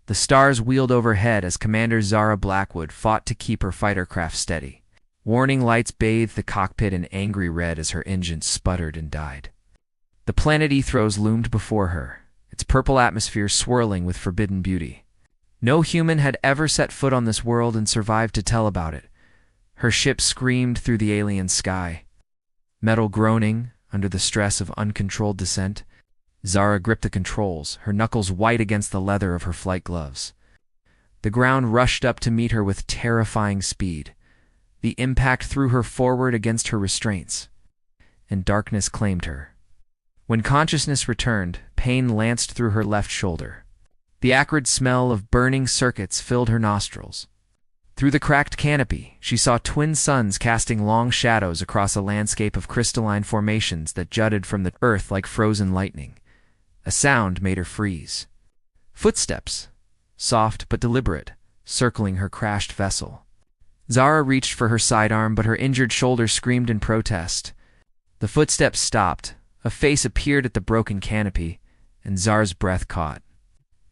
The stars wheeled overhead as Commander Zara Blackwood fought to keep her fighter craft steady. Warning lights bathed the cockpit in angry red as her engines sputtered and died. The planet Ethros loomed before her, its purple atmosphere swirling with forbidden beauty. No human had ever set foot on this world and survived to tell about it. Her ship screamed through the alien sky. Metal groaning under the stress of uncontrolled descent, Zara gripped the controls, her knuckles white against the leather of her flight gloves. The ground rushed up to meet her with terrifying speed. The impact threw her forward against her restraints, and darkness claimed her. When consciousness returned, pain lanced through her left shoulder. The acrid smell of burning circuits filled her nostrils. Through the cracked canopy, she saw twin suns casting long shadows across a landscape of crystalline formations that jutted from the earth like frozen lightning. A sound made her freeze. Footsteps, soft but deliberate, circling her crashed vessel. Zara reached for her sidearm, but her injured shoulder screamed in protest. The footsteps stopped, a face appeared at the broken canopy, and Zara's breath caught.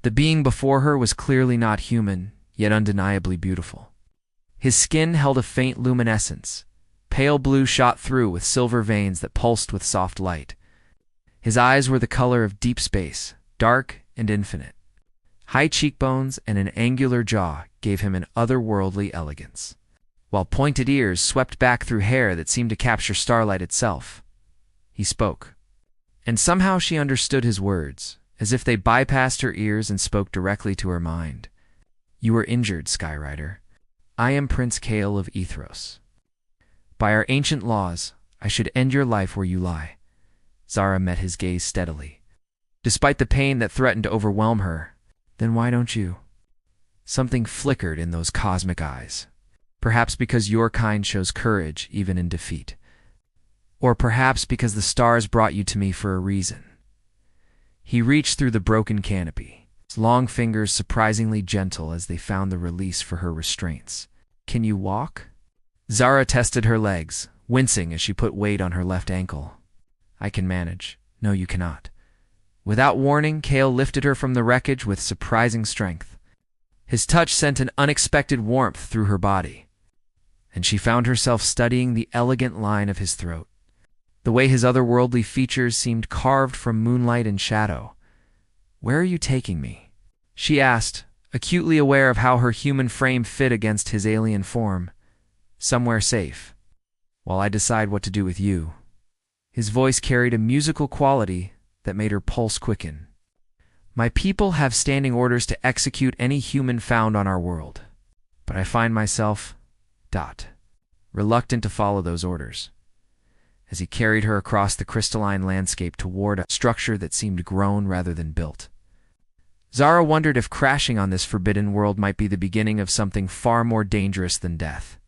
The being before her was clearly not human, yet undeniably beautiful. His skin held a faint luminescence. Pale blue shot through with silver veins that pulsed with soft light. His eyes were the color of deep space, dark and infinite. High cheekbones and an angular jaw gave him an otherworldly elegance, while pointed ears swept back through hair that seemed to capture starlight itself. He spoke, and somehow she understood his words, as if they bypassed her ears and spoke directly to her mind. "You were injured, Skyrider. I am Prince Kale of Ethros. By our ancient laws, I should end your life where you lie." Zara met his gaze steadily. Despite the pain that threatened to overwhelm her, "Then why don't you?" Something flickered in those cosmic eyes. "Perhaps because your kind shows courage even in defeat. Or perhaps because the stars brought you to me for a reason." He reached through the broken canopy, his long fingers surprisingly gentle as they found the release for her restraints. "Can you walk?" Zara tested her legs, wincing as she put weight on her left ankle. "I can manage." "No, you cannot." Without warning, Kale lifted her from the wreckage with surprising strength. His touch sent an unexpected warmth through her body, and she found herself studying the elegant line of his throat. The way his otherworldly features seemed carved from moonlight and shadow. "Where are you taking me?" she asked, acutely aware of how her human frame fit against his alien form. "Somewhere safe, while I decide what to do with you." His voice carried a musical quality that made her pulse quicken. "My people have standing orders to execute any human found on our world, but I find myself, reluctant to follow those orders." As he carried her across the crystalline landscape toward a structure that seemed grown rather than built. Zara wondered if crashing on this forbidden world might be the beginning of something far more dangerous than death.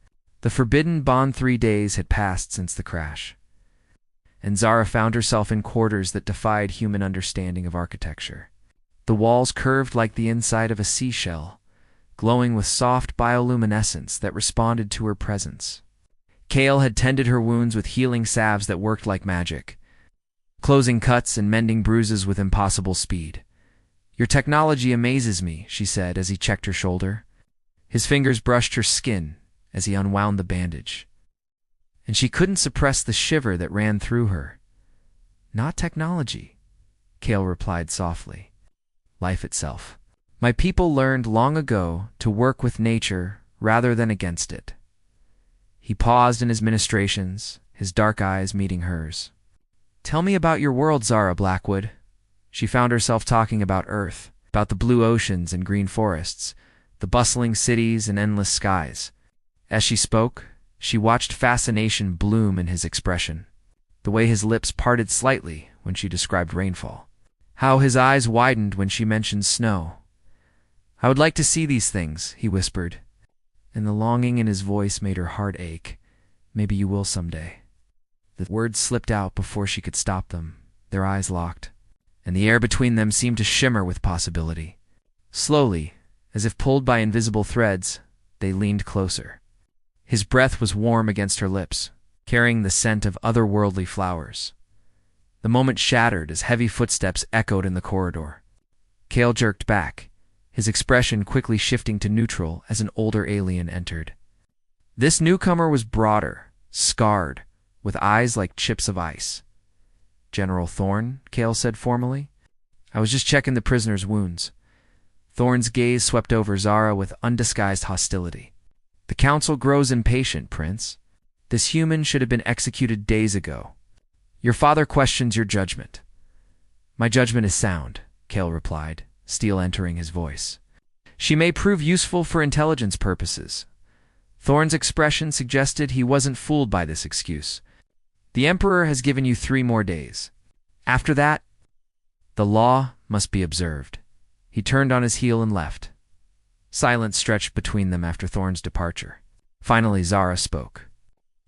The forbidden bond 3 days had passed since the crash, and Zara found herself in quarters that defied human understanding of architecture. The walls curved like the inside of a seashell, glowing with soft bioluminescence that responded to her presence. Kale had tended her wounds with healing salves that worked like magic, closing cuts and mending bruises with impossible speed. "Your technology amazes me," she said as he checked her shoulder. His fingers brushed her skin as he unwound the bandage, and she couldn't suppress the shiver that ran through her. "Not technology," Kale replied softly. "Life itself. My people learned long ago to work with nature rather than against it." He paused in his ministrations, his dark eyes meeting hers. "Tell me about your world, Zara Blackwood." She found herself talking about Earth, about the blue oceans and green forests, the bustling cities and endless skies. As she spoke, she watched fascination bloom in his expression, the way his lips parted slightly when she described rainfall, how his eyes widened when she mentioned snow. "I would like to see these things," he whispered, and the longing in his voice made her heart ache. "Maybe you will someday." The words slipped out before she could stop them, their eyes locked, and the air between them seemed to shimmer with possibility. Slowly, as if pulled by invisible threads, they leaned closer. His breath was warm against her lips, carrying the scent of otherworldly flowers. The moment shattered as heavy footsteps echoed in the corridor. Kale jerked back, his expression quickly shifting to neutral as an older alien entered. This newcomer was broader, scarred, with eyes like chips of ice. "General Thorn," Cale said formally. "I was just checking the prisoner's wounds." Thorn's gaze swept over Zara with undisguised hostility. "The council grows impatient, Prince. This human should have been executed days ago. Your father questions your judgment." "My judgment is sound," Cale replied, steel entering his voice. "She may prove useful for intelligence purposes." Thorn's expression suggested he wasn't fooled by this excuse. "The Emperor has given you 3 more days. After that, the law must be observed." He turned on his heel and left. Silence stretched between them after Thorn's departure. Finally, Zara spoke.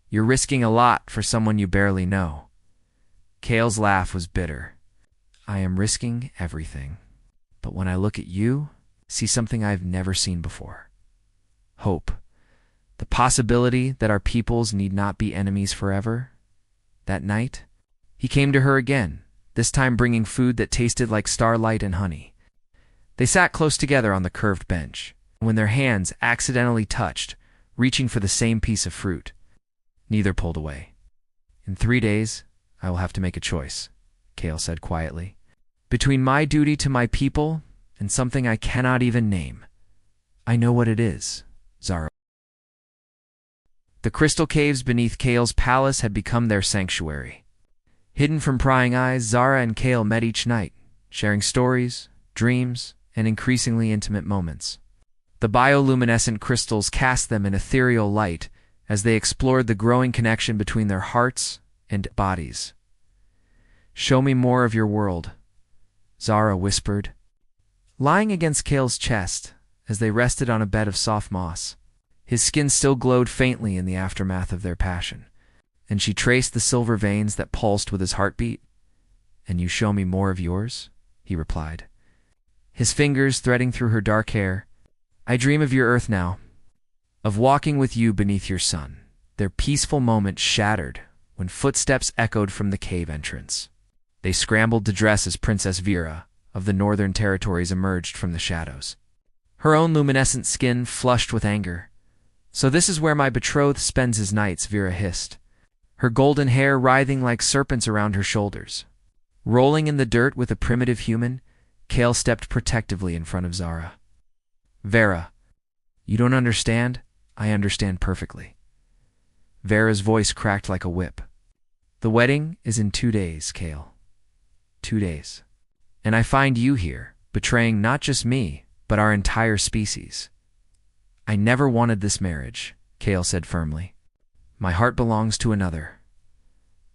"You're risking a lot for someone you barely know." Cale's laugh was bitter. "I am risking everything. But when I look at you, see something I've never seen before. Hope. The possibility that our peoples need not be enemies forever." That night, he came to her again, this time bringing food that tasted like starlight and honey. They sat close together on the curved bench, when their hands accidentally touched, reaching for the same piece of fruit. Neither pulled away. "In 3 days, I will have to make a choice," Cale said quietly. "Between my duty to my people and something I cannot even name." "I know what it is," Zara. The crystal caves beneath Cale's palace had become their sanctuary. Hidden from prying eyes, Zara and Cale met each night, sharing stories, dreams, and increasingly intimate moments. The bioluminescent crystals cast them in ethereal light as they explored the growing connection between their hearts and bodies. "Show me more of your world," Zara whispered, lying against Cale's chest as they rested on a bed of soft moss. His skin still glowed faintly in the aftermath of their passion, and she traced the silver veins that pulsed with his heartbeat. "And you show me more of yours?" he replied, his fingers threading through her dark hair. "I dream of your earth now, of walking with you beneath your sun." Their peaceful moment shattered when footsteps echoed from the cave entrance. They scrambled to dress as Princess Vera of the Northern Territories emerged from the shadows. Her own luminescent skin flushed with anger. "So this is where my betrothed spends his nights," Vera hissed, her golden hair writhing like serpents around her shoulders. Rolling in the dirt with a primitive human, Cale stepped protectively in front of Zara. "Vera, you don't understand? I understand perfectly." Vera's voice cracked like a whip. "The wedding is in 2 days, Cale. 2 days. And I find you here, betraying not just me, but our entire species." "I never wanted this marriage," Cale said firmly. "My heart belongs to another."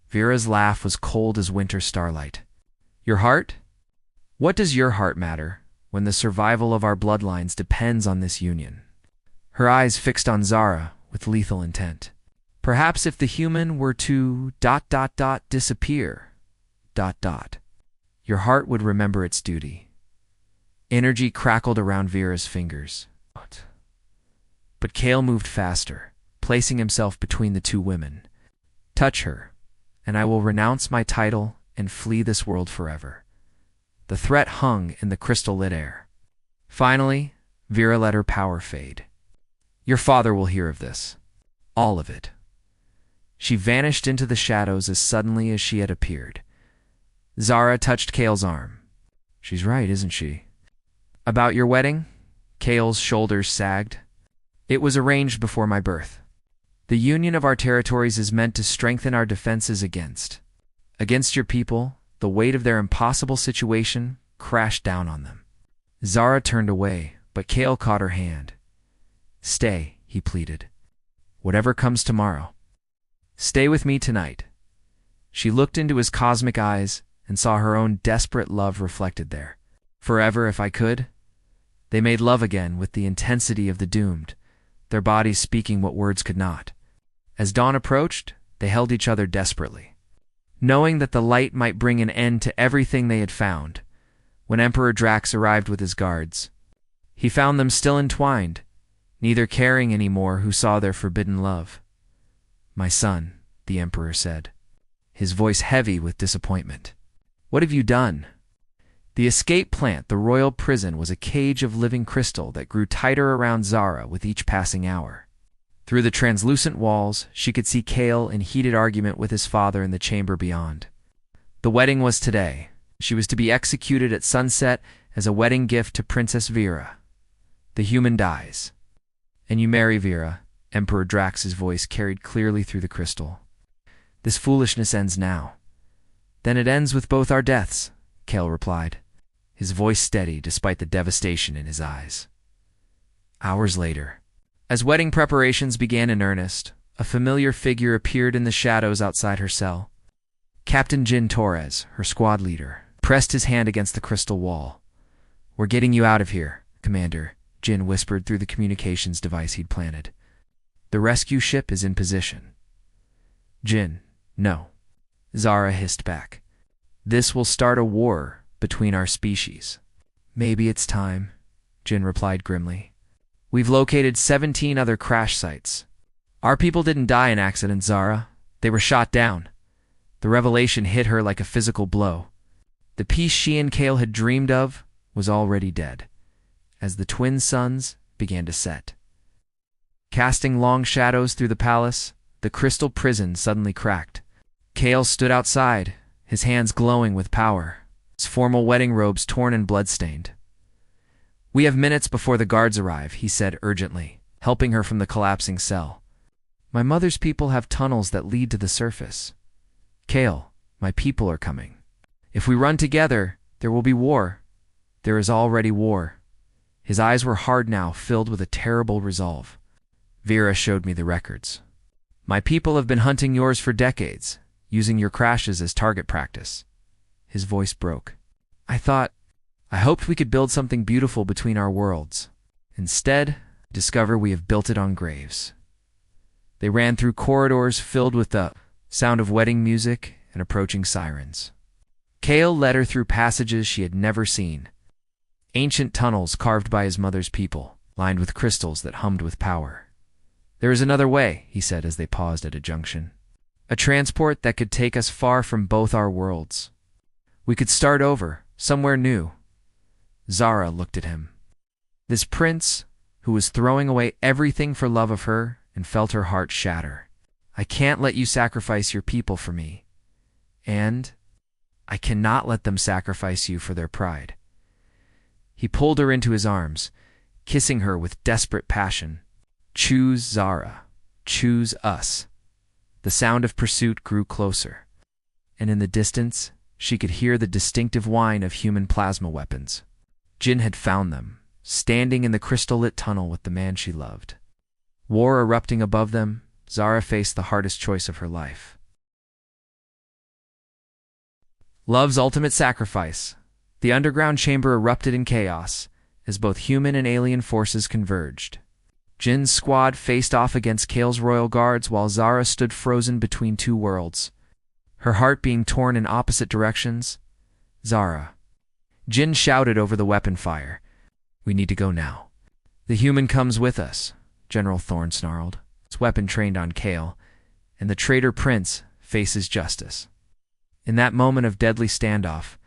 Vera's laugh was cold as winter starlight. "Your heart? What does your heart matter when the survival of our bloodlines depends on this union?" Her eyes fixed on Zara with lethal intent. "Perhaps if the human were to ... disappear ... your heart would remember its duty." Energy crackled around Vera's fingers. But Cale moved faster, placing himself between the two women. "Touch her, and I will renounce my title and flee this world forever." The threat hung in the crystal-lit air. Finally, Vera let her power fade. "Your father will hear of this. All of it." She vanished into the shadows as suddenly as she had appeared. Zara touched Cale's arm. "She's right, isn't she?" "About your wedding?" Cale's shoulders sagged. "It was arranged before my birth. The union of our territories is meant to strengthen our defenses against your people." The weight of their impossible situation crashed down on them. Zara turned away, but Cale caught her hand. "Stay," he pleaded. "Whatever comes tomorrow. Stay with me tonight." She looked into his cosmic eyes and saw her own desperate love reflected there. "Forever if I could." They made love again with the intensity of the doomed, their bodies speaking what words could not. As dawn approached, they held each other desperately, knowing that the light might bring an end to everything they had found. When Emperor Drax arrived with his guards, he found them still entwined, neither caring any more who saw their forbidden love. "My son," the Emperor said, his voice heavy with disappointment. "What have you done?" The escape plant, the royal prison, was a cage of living crystal that grew tighter around Zara with each passing hour. Through the translucent walls, she could see Kale in heated argument with his father in the chamber beyond. The wedding was today. She was to be executed at sunset as a wedding gift to Princess Vera. The human dies. And you marry Vera, Emperor Drax's voice carried clearly through the crystal. This foolishness ends now. Then it ends with both our deaths, Kale replied, his voice steady despite the devastation in his eyes. Hours later, as wedding preparations began in earnest, a familiar figure appeared in the shadows outside her cell. Captain Jin Torres, her squad leader, pressed his hand against the crystal wall. "We're getting you out of here, Commander," Jin whispered through the communications device he'd planted. "The rescue ship is in position." "Jin, no," Zara hissed back. "This will start a war between our species." "Maybe it's time," Jin replied grimly. "We've located 17 other crash sites. Our people didn't die in accidents, Zara. They were shot down." The revelation hit her like a physical blow. The peace she and Kale had dreamed of was already dead, as the twin suns began to set. Casting long shadows through the palace, the crystal prison suddenly cracked. Kale stood outside, his hands glowing with power, his formal wedding robes torn and blood-stained. "We have minutes before the guards arrive," he said urgently, helping her from the collapsing cell. "My mother's people have tunnels that lead to the surface. Kale, my people are coming. If we run together, there will be war. There is already war." His eyes were hard now, filled with a terrible resolve. "Vera showed me the records. My people have been hunting yours for decades, using your crashes as target practice." His voice broke. I hoped we could build something beautiful between our worlds. Instead, discover we have built it on graves." They ran through corridors filled with the sound of wedding music and approaching sirens. Kale led her through passages she had never seen. Ancient tunnels carved by his mother's people, lined with crystals that hummed with power. "There is another way," he said as they paused at a junction. "A transport that could take us far from both our worlds. We could start over, somewhere new." Zara looked at him. This prince, who was throwing away everything for love of her, and felt her heart shatter. "I can't let you sacrifice your people for me. And I cannot let them sacrifice you for their pride." He pulled her into his arms, kissing her with desperate passion. "Choose Zara. Choose us." The sound of pursuit grew closer, and in the distance, she could hear the distinctive whine of human plasma weapons. Jin had found them, standing in the crystal-lit tunnel with the man she loved. War erupting above them, Zara faced the hardest choice of her life. Love's ultimate sacrifice. The underground chamber erupted in chaos, as both human and alien forces converged. Jin's squad faced off against Kale's royal guards while Zara stood frozen between two worlds, her heart being torn in opposite directions. "Zara." Jin shouted over the weapon fire. "We need to go now." "The human comes with us," General Thorne snarled, his weapon trained on Kale, "and the traitor prince faces justice." In that moment of deadly standoff,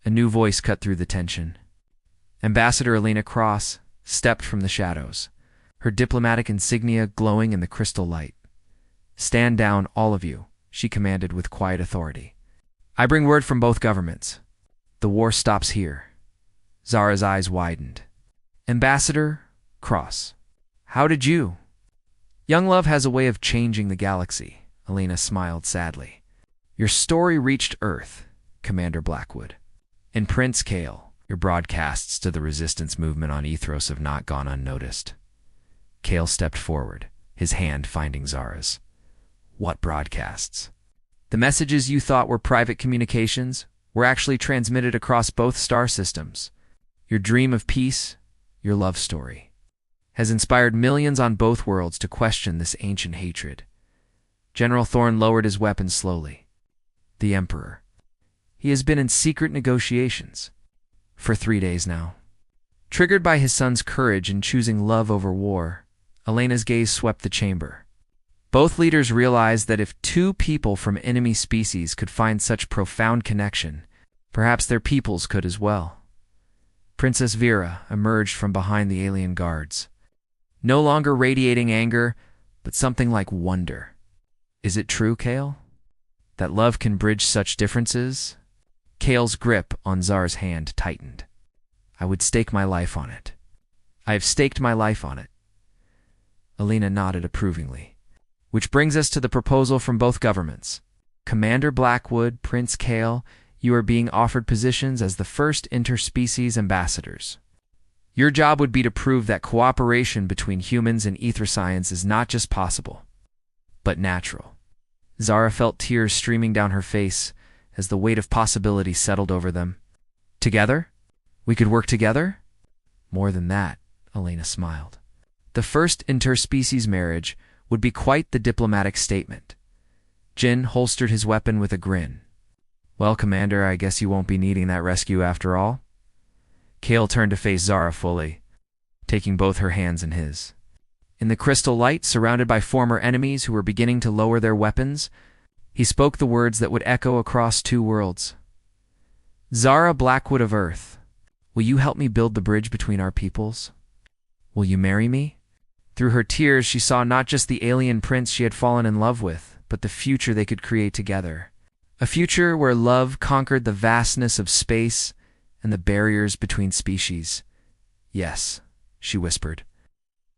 a new voice cut through the tension. Ambassador Elena Cross stepped from the shadows, her diplomatic insignia glowing in the crystal light. "Stand down, all of you," she commanded with quiet authority. "I bring word from both governments. The war stops here." Zara's eyes widened. "Ambassador Cross, how did you?" "Young love has a way of changing the galaxy," Elena smiled sadly. "Your story reached Earth, Commander Blackwood. And Prince Kale, your broadcasts to the resistance movement on Ethros have not gone unnoticed." Kale stepped forward, his hand finding Zara's. "What broadcasts?" "The messages you thought were private communications were actually transmitted across both star systems. Your dream of peace, your love story, has inspired millions on both worlds to question this ancient hatred." General Thorne lowered his weapon slowly. "The Emperor. He has been in secret negotiations for 3 days now." Triggered by his son's courage in choosing love over war, Elena's gaze swept the chamber. Both leaders realized that if two people from enemy species could find such profound connection, Perhaps their peoples could as well. Princess Vera emerged from behind the alien guards, no longer radiating anger, but something like wonder. Is it true, Kale? That love can bridge such differences? Kale's grip on Zara's hand tightened. I would stake my life on it. I have staked my life on it. Alina nodded approvingly. Which brings us to the proposal from both governments. Commander Blackwood, Prince Kale, you are being offered positions as the first interspecies ambassadors. Your job would be to prove that cooperation between humans and ether science is not just possible, but natural. Zara felt tears streaming down her face as the weight of possibility settled over them. Together? We could work together? More than that, Elena smiled. The first interspecies marriage would be quite the diplomatic statement. Jin holstered his weapon with a grin. Well, Commander, I guess you won't be needing that rescue after all? Kale turned to face Zara fully, taking both her hands in his. In the crystal light, surrounded by former enemies who were beginning to lower their weapons, he spoke the words that would echo across two worlds. Zara Blackwood of Earth, will you help me build the bridge between our peoples? Will you marry me? Through her tears, she saw not just the alien prince she had fallen in love with, but the future they could create together. A future where love conquered the vastness of space and the barriers between species. Yes, she whispered.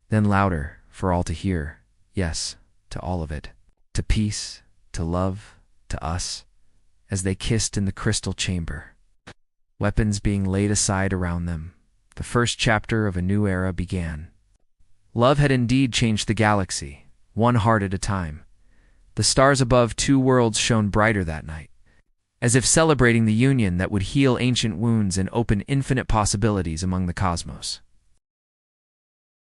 Then louder, for all to hear. Yes, to all of it. To peace, to love, to us, as they kissed in the crystal chamber. Weapons being laid aside around them, the first chapter of a new era began. Love had indeed changed the galaxy, one heart at a time. The stars above two worlds shone brighter that night, as if celebrating the union that would heal ancient wounds and open infinite possibilities among the cosmos.